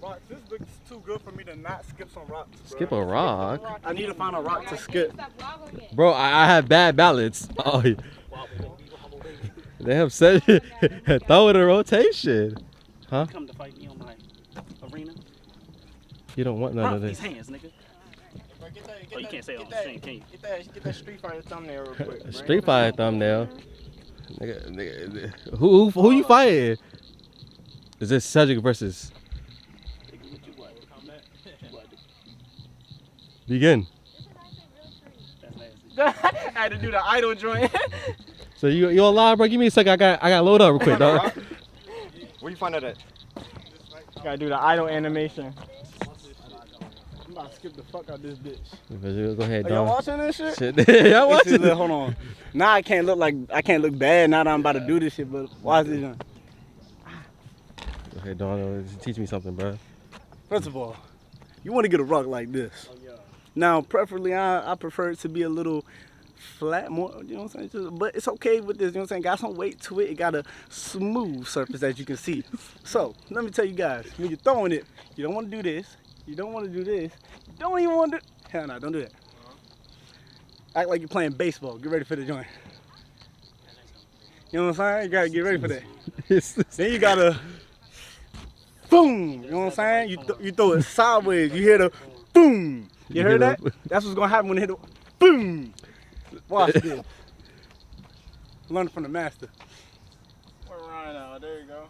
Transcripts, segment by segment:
rocks. This looks too good for me to not skip some rocks, bro. Skip a rock? I need to find a rock to skip. Bro, I have bad balance. Oh, damn, said throw it in rotation. Huh? Come to fight me on my arena. You don't want none of These this. hands, nigga. Oh, you can't say it on the stream, can you? Get that Street Fighter thumbnail real quick. Bro. Street Fighter thumbnail. Nigga. Who you fighting? Is this Cedric versus? Begin. I had to do the idol joint. So you on live, bro? Give me a second. I got load up real quick, dog. Where you find that at? Gotta do the idol animation. I'm about to skip the fuck out this bitch. Go ahead, Are y'all dog. watching this shit? Yeah, I'm watching. Hold on. Now I can't look bad now that I'm about to do this shit, but watch this. Go ahead, dog. Teach me something, bro. First of all, you want to get a rock like this. Now, preferably, I prefer it to be a little flat, more, you know what I'm saying? But it's okay with this, you know what I'm saying? Got some weight to it. It got a smooth surface, as you can see. So, let me tell you guys, when you're throwing it, you don't want to do this. You don't want to do this. You don't even want to do... Hell no, don't do that. Act like you're playing baseball. Get ready for the joint. You know what I'm saying? You got to get ready for that. Then you got to... Boom! You know what I'm saying? You throw it sideways. You hear the boom! You heard that? That's what's going to happen when it hit the boom! Watch this. Learn from the master. We're right now. There you go.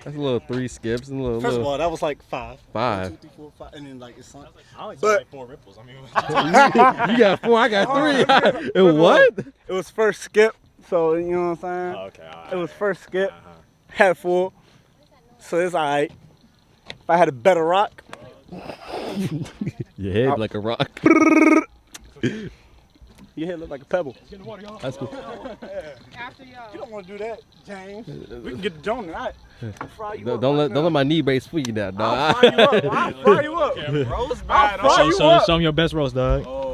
That's a little 3 skips and a little. First of all, that was like 5. 5. 1, 2, 3, 4, 5, and then like it's on. I only saw like 4 ripples. I mean, You got 4, I got 3. It was what? It was first skip, so you know what I'm saying? oh, okay. All right. It was first skip, had 4, so it's alright. If I had a better rock, Your head like a rock. your head look like a pebble. That's cool. You don't want to do that, James. We can get the joint tonight. Fry you up Don't right let my knee brace fool you now, I'll dog. fry you up. I'll fry you up. Roast I'll fry you up. Show him your best roast, dog. Oh.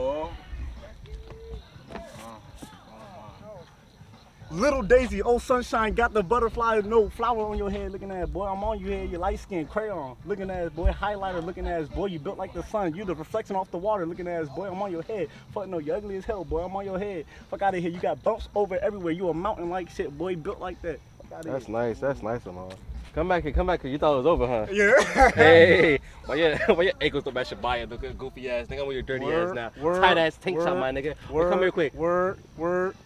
Little Daisy, oh sunshine, got the butterfly, no flower on your head, looking at boy. I'm on your head, you light skin, crayon, looking at boy, highlighter, looking at boy. You built like the sun, you the reflection off the water, looking at boy. I'm on your head, fuck no, you ugly as hell, boy. I'm on your head, fuck out of here. You got bumps over everywhere. You a mountain like shit, boy. Built like that. Fuck out of That's here. nice. That's nice, Amon. Come back here. You thought it was over, huh? Yeah. Hey, why your ankles don't match your body, looking goofy ass nigga? I'm on your dirty ass now. Tight ass tank top, my nigga. Come here quick. Word.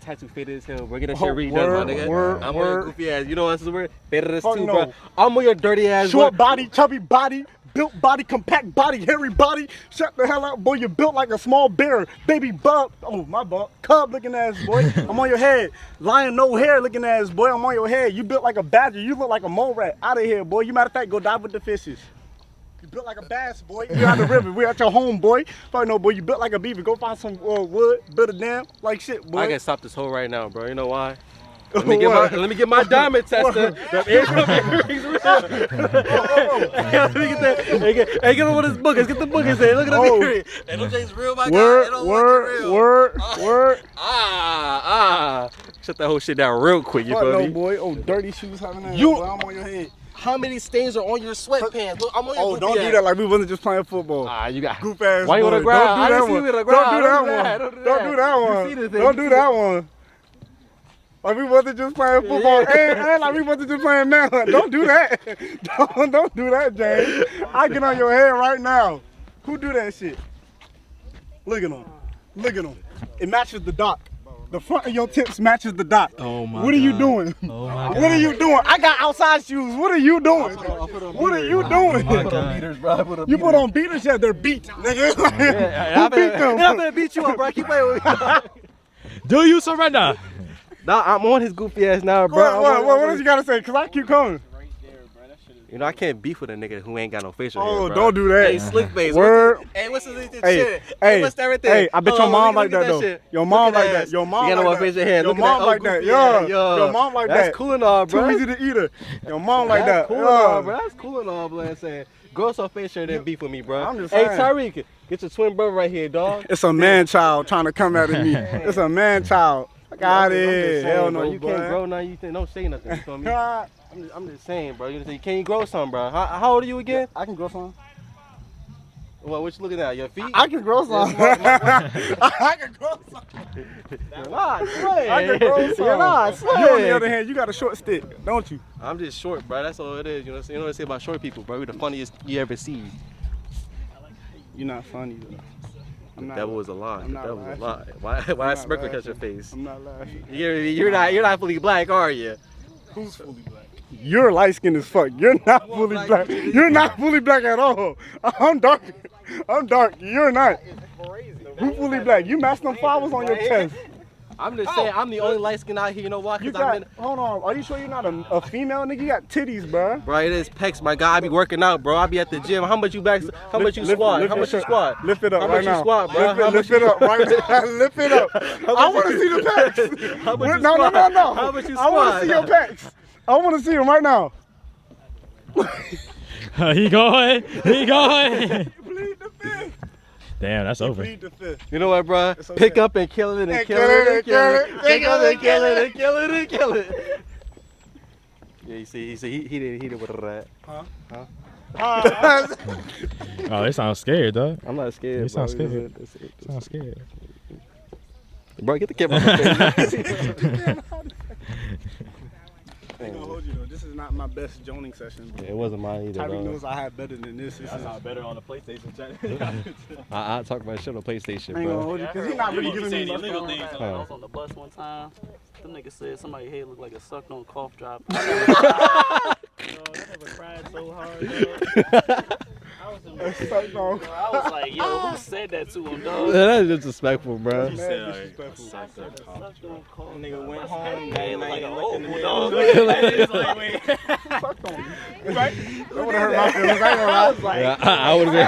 Tattoo faded as hell. We're getting shit redone, my nigga. I'm on your goofy ass. You know what's the word? Faded as Fuck too, no. bro. I'm on your dirty ass. Short body, chubby body, built body, compact body, hairy body. Shut the hell up, boy. You built like a small bear. Baby bub. Oh, my butt. Cub looking ass, boy. I'm on your head. Lion, no hair looking ass, boy. I'm on your head. You built like a badger. You look like a mole rat. Out of here, boy. You matter of fact, go dive with the fishes. You built like a bass, boy. You out the river. We at your home, boy. Fuck no, boy. You built like a beaver. Go find some wood. Build a dam like shit, boy. I can stop this hole right now, bro. You know why? Let me get my diamond tester. Let me get that. Hey, get on with his bookers. Get the bookers in. Look at them here. Hey, them things real, my guy. They don't Word. Shut that whole shit down real quick. You Fuck feel no, me? boy. Oh, dirty shoes having that. You- Boy, I'm on your head. How many stains are on your sweatpants? Look, I'm on your Oh, don't do that like we wasn't just playing football. You got Goof ass. Why you boy. on the ground? Don't I do didn't that see one. you on the Don't ground. do that one. Don't do that You one. see this thing. Don't do that one. Like we wasn't just playing football. And like we wasn't just playing manhunt. Don't do that. Don't do that, James. I get on your head right now. Who do that shit? Look at him. Look at him. It matches the dock. The front of your tips matches the dock. Oh my What are you doing? Oh my God. What are you doing? I got outside shoes. What are you doing? What are you doing? You put on beaters? Yeah, they're beat, nigga. Who beat them? I'm gonna beat you up, bro. Keep playing with me. Do you surrender? Nah, I'm on his goofy ass now, bro. What else you gotta say? Cause I keep coming. You know, I can't beef with a nigga who ain't got no facial hair, Oh, bro. don't do that. Hey, slick face. Word. Hey, what's the shit? Hey, what's everything? Hey, I bet Hold your on, mom look like at that though. shit. Your mom Look at like that. ass. Your mom You got no like facial that. hair. Your Look at mom that. like Oh, that. goofy Yeah. ass. Yo. Your mom like that. That's cool and all, bro. Too easy to eat her. Your mom like That's that. cool and all, bro. That's cool and all, bro. I'm saying, grow some facial hair, then beef with me, bro. I'm just Hey, saying. Tyreek, get your twin brother right here, dog. It's a man child trying to come at me. It's a man child. Fuck out I'm just here. saying, Hell bro. no, You boy. can't grow nothing. You think, don't say nothing. You feel me? I'm just saying, bro. You can't you grow something, bro? How old are you again? I can grow some. What you looking at? Your feet? I can grow some. I can grow some. You're not sweating. I can grow some. You're not You on the other sweating. hand, you got a short stick, don't you? I'm just short, bro. That's all it is. You know what I'm saying? You know what I say about short people, bro? We're the funniest you ever see. You're not funny though. I'm not. That was a lie. I'm That not was a laughing. lie. Why not smirk laughing. at your face? I'm not laughing. You're not fully black, are you? Who's fully black? You're light skinned as fuck. You're not fully black. You're not fully black at all. I'm dark. I'm dark. You're not. Who fully black? You match them flowers on your chest. I'm just saying, I'm the only light skin out here. You know why? You Because got. Hold on. Are you sure you're not a female nigga? You got titties, bro. Bro, it is pecs, my guy. I be working out, bro. I be at the gym. How much you back? How much you squat? How much you squat? Lift it up How right much you now. squat, bro? How Lift much it up right now. Lift it up. I want to see the pecs. How much you No. squat? How much you I want to squat? see your pecs. I want to see them right now. He going. He going. Plead the fifth. Damn, that's over. Plead the fifth. You know what, bro? okay. Pick up and kill it and kill it and kill it. Pick up and kill it and kill it and kill it. Yeah, you see, he did with that. Oh, they sound scared, though. I'm not scared. You sound bro. scared. It's- Sound scared. Bro, get the camera off my face. I ain't gonna hold you though. This is not my best joning session. Yeah, it wasn't mine either. Tyreek Dog. knows I had better than this. That's not better on the PlayStation chat. I talk about shit on PlayStation, I ain't gonna bro. hold you because he's not really You giving saying me illegal much. things. Huh. I was on the bus one time. Them niggas said somebody's head looked like a sucked on cough drop. I never cried so hard. Dog. I was like, yo, who said that to him, dog? That's disrespectful, bro. Nigga went home, man, like a old That dog. would have hurt my feelings. I ain't gonna lie. Yeah, I would have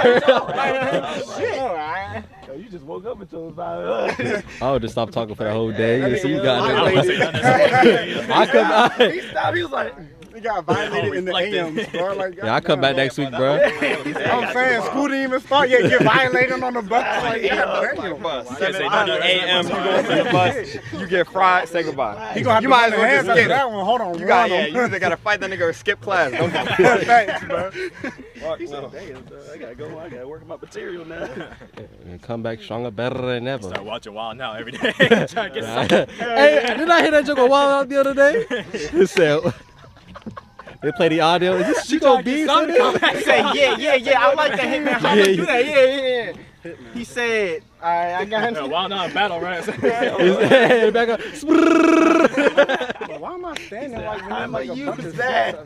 Yo, you just woke up and told us I would just stop talking for the whole day. You see, you I got wouldn't say nothing. I come. He stopped. He was like, he got violated in the AMs, bro. Like, Yeah, I come back next week, bro. I'm saying, school didn't even start yet. Get violated on the bus. Like, Can't say nothing. AM, you go to the bus, you get fried, say goodbye. He gonna have You to might put as well hands just after skip that one. Hold on, You got, run him. you either gotta fight that nigga or skip class. Don't Thanks, bro. He said, damn, dog, I gotta go. I gotta work my material now. And come back stronger, better than ever. Start watching Wild Now every day. Trying to get some. Hey, did I hear that joke on Wild Out the other day? He said, they play the audio. Is this Chico B? He said, yeah, I like that Hitman. How Yeah, much do that? Yeah. He said, alright, I got him. Wild Now battle, right? Hey, back up. Why am I standing like when I'ma there's like a bunch use of that.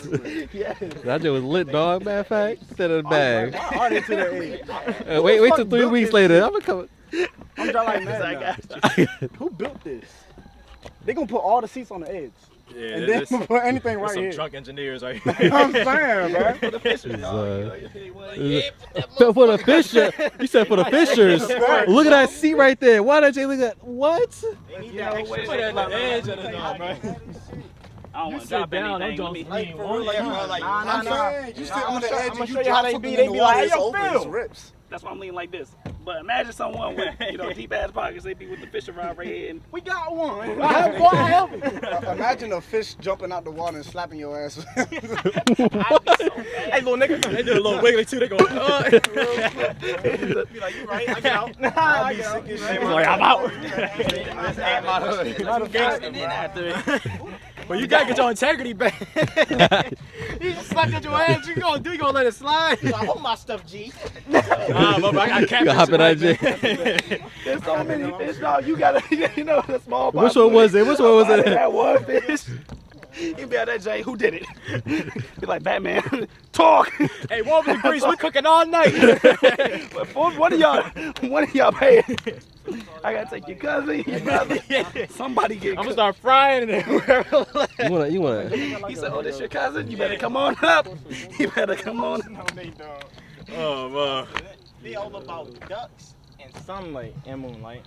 That joke was lit, dog. Matter of fact, instead of the bag. Why are they to the age? Wait till 3 weeks later. I'm gonna come. I'm just like mad now. Who built this? They gonna put all the seats on the edge. Yeah, And then put anything right some here. drunk engineers right You know what I'm saying, bro? For the Fisher, you said for the Fishers. Look at that seat right there. Why did you look at what? I don't want to drop anything. Let me- I'm saying, you sit on the edge and you show you drop how they something be. in They the be water, like, it's hey, yo, over, it's Phil. rips. That's why I'm leaning like this. But imagine someone with, deep ass pockets. They be with the fishing rod right here. And We got one. Imagine a fish jumping out the water and slapping your ass. Hey, little nigga. They did a little wiggly too. They go, Be like, you right, I get out. I'll be sick as shit. Like, I'm out. but you gotta get your integrity back. You just suck at your hands. You gonna do? You gonna let it slide? I hold my stuff, G. Nah, but I got You catfish. gonna hop in that jet. There's so many fish, dog. You gotta, the small box. Which one was it? Which one was it? That one fish. he be out there, Jay. Who did it? Be like Batman. Talk. Hey, Wolverine Grease, we cooking all night. But one of y'all pay. I gotta take your cousin, your brother. Somebody get. I'm gonna start frying it. You wanna? He said, "Oh, this your cousin. You better come on up. You better come on." Oh man. They all about ducks and sunlight and moonlight.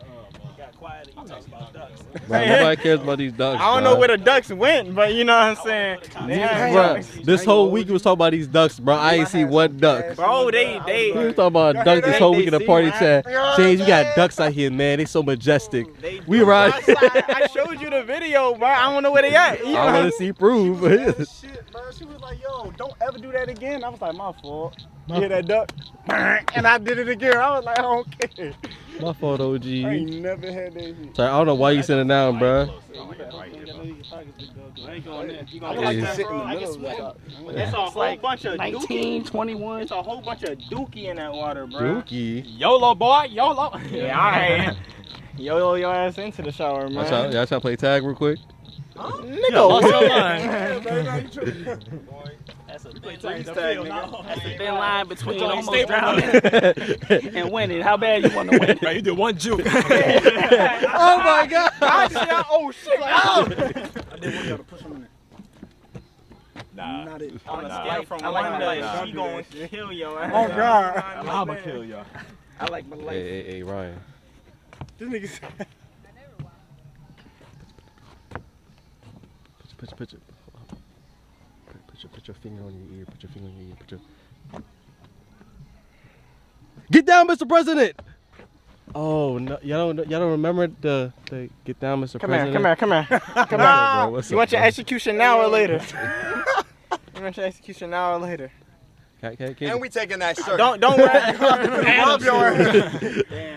Got quiet. You talking about ducks? Bro, nobody cares about these ducks. I don't know where the ducks went, but you know what I'm saying. They had Bro, this whole week we was talking about these ducks, bro. I ain't seen one duck. Bro, they We was talking about ducks this whole week in the party chat. James, you got ducks out here, man. They so majestic. We ride. I showed you the video, bro. I don't know where they at. You I know? want to see proof. Shit, bro. She was like, yo, don't ever do that again. I was like, my fault. You hear that duck? And I did it again. I was like, I don't care. My fault, OG. I ain't never had that shit. So I don't know why you sitting down, bro. It's a whole bunch of 19, 21. It's a whole bunch of dookie in that water, bro. Dookie. YOLO, boy. YOLO. Yeah, alright. Yo, your ass into the shower, man. Y'all trying to play tag real quick? Nigga, Lost your line. that's a thin line between almost drowning and winning. How bad you want to win? Bro, you did one juke. Oh my God! Oh shit! I didn't want y'all to push him in there. Not it. On a scale from 1 to she gonna kill your ass. Oh God. I'm gonna kill y'all. I like my life. Hey, Ryan. This nigga said. Put your finger on your ear. Put your finger on your ear. Get down, Mr. President. Oh no, y'all don't remember the get down, Mr. President. Come here. Bro, what's You up, want your bro? execution now or later? You want your execution now or later? Can we taking that shirt. Don't worry.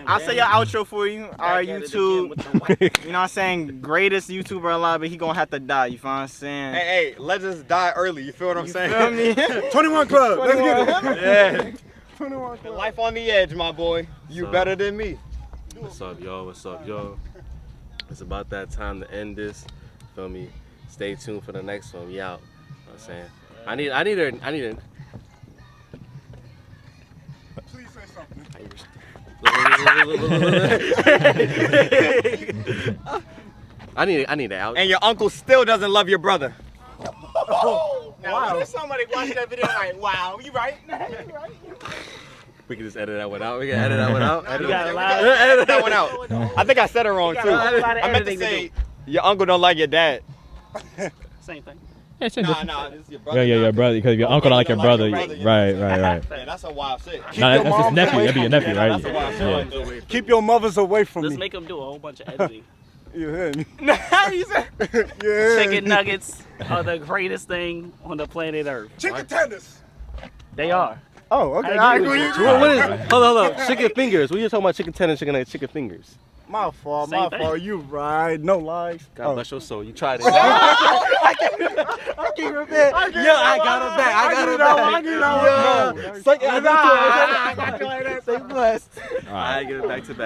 I'll say your outro for you. Our YouTube, you know what I'm saying? Greatest YouTuber alive, but he gonna have to die. You feel what I'm saying? Hey, let us die early. You feel what I'm You saying? feel me? 21 Club. Let's get it. Yeah. 21 Club. Life on the edge, my boy. You So- better than me. What's up, y'all? What's up, y'all? It's about that time to end this. Feel me? Stay tuned for the next one. We out. You know what I'm saying? I need her. Please say something. I need that out. And your uncle still doesn't love your brother. Now, what if somebody watched that video like, wow, you right? We can just edit that one out. We can edit that one out. You got a lot Edit that one out. I think I said it wrong, got too. a lot of I meant to editing to say, your uncle don't like your dad. Same thing. Nah, this is your brother. Yeah, your brother, because your uncle don't like your brother. Right. Yeah, that's a wild shit. No, that's his nephew. That'd be your nephew, That's a wild right? shit. Keep your mothers away from Let's me. make him do a whole bunch of editing. You heard me. You said Yeah. chicken nuggets are the greatest thing on the planet Earth. Chicken tenders. They are. Oh, okay. I I agree agree. with you. What is? Hold on. Chicken fingers. We just talking about chicken tenders, chicken fingers. My fault. Same My thing. fault. You right. No lies. God bless your soul. You tried it. I can't repent. Yo, I got her back. I got her back. I get that one. Yo. I got you like that. Stay blessed. All right, get it back to back.